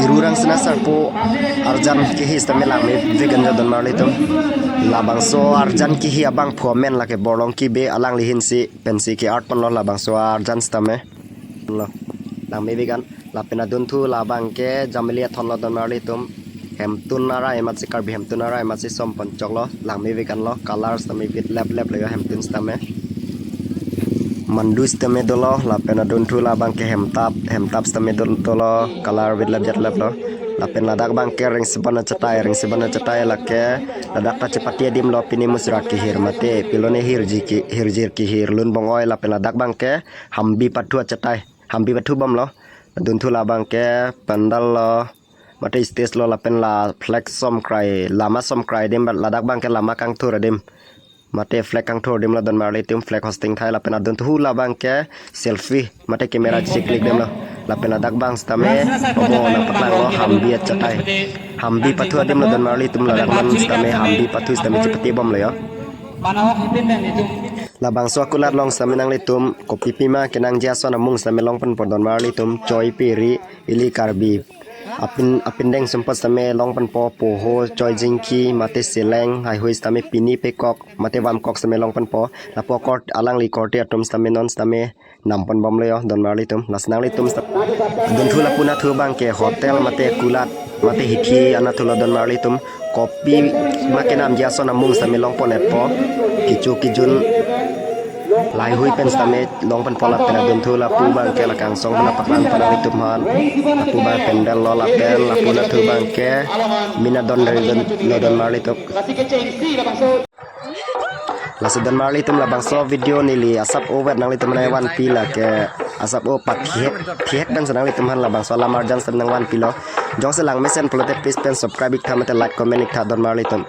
irurang senasar po arjan kihi stame lami vegan jodon marli tum labang so arjan kihi abang phomen lake borong ki be alang lihin si pensi ki art panlo labang so arjan stame lo lami vegan lapena duntu labang ke jamilia thonlo don marli tum hemtun nara emat si karbi hemtun nara emat si som pancok lo lami vegan lo color stame bit lap lap lega hemtun stame mandu stame dolo lapena duntu labang ke hemtap stame dolo color bit lap jet lap lo lapen ladak bang ke ring sebana cetai lake ladak ta cepati dim lo pini musra ki hir mate pilone hirjir ki hir lun bongoi lapen ladak bang ke hambi patu bam lo duntu labang ke pandal lo mate stage lo lapen la flex som krai lama som krai dim ladak bang ke lama kang thur dim mate flag kang thur dim la don marli tum flag hosting thai lapen adun tu labang ke selfie mate kamera jik klik dim lo lapen ladak bang stame obo na patlang lo hambi chatai hambi patu adim la don marli tum ladak man stame hambi patu stame cepeti bom lo yo labang so akulat long stame nang litum kopi pima kenang jaso namung stame long pen don marli tum choi piri ili karbi apin deng sempat stame long pen po ho choi jingki mate seleng hai hui stame pini pekok mate wam kok stame long pen po lapo kort alang li korte atum stame non stame nampon bom lo yo don marli tum lasnang litum don thula puna thu bang ke hotel mate kulat mate hithi ana thula don marli tum kopi make nam jaso namung stame long pon epo kichu kijun lai hui pen stame long pen pola pen don thula pu bang ke la kang song na paklan pada litum han pu bang pendel lo la pen la puna thu bang ke mina don lo don marli tum Lasudan marli tum labang so video nili asap over nang litum na wan pila ke asap o pat thiet dan senang litum han labang so lamar jan senang wan pilo jong selang mesen polote please pen subscribe ik thamate like comment ik tha don marli tum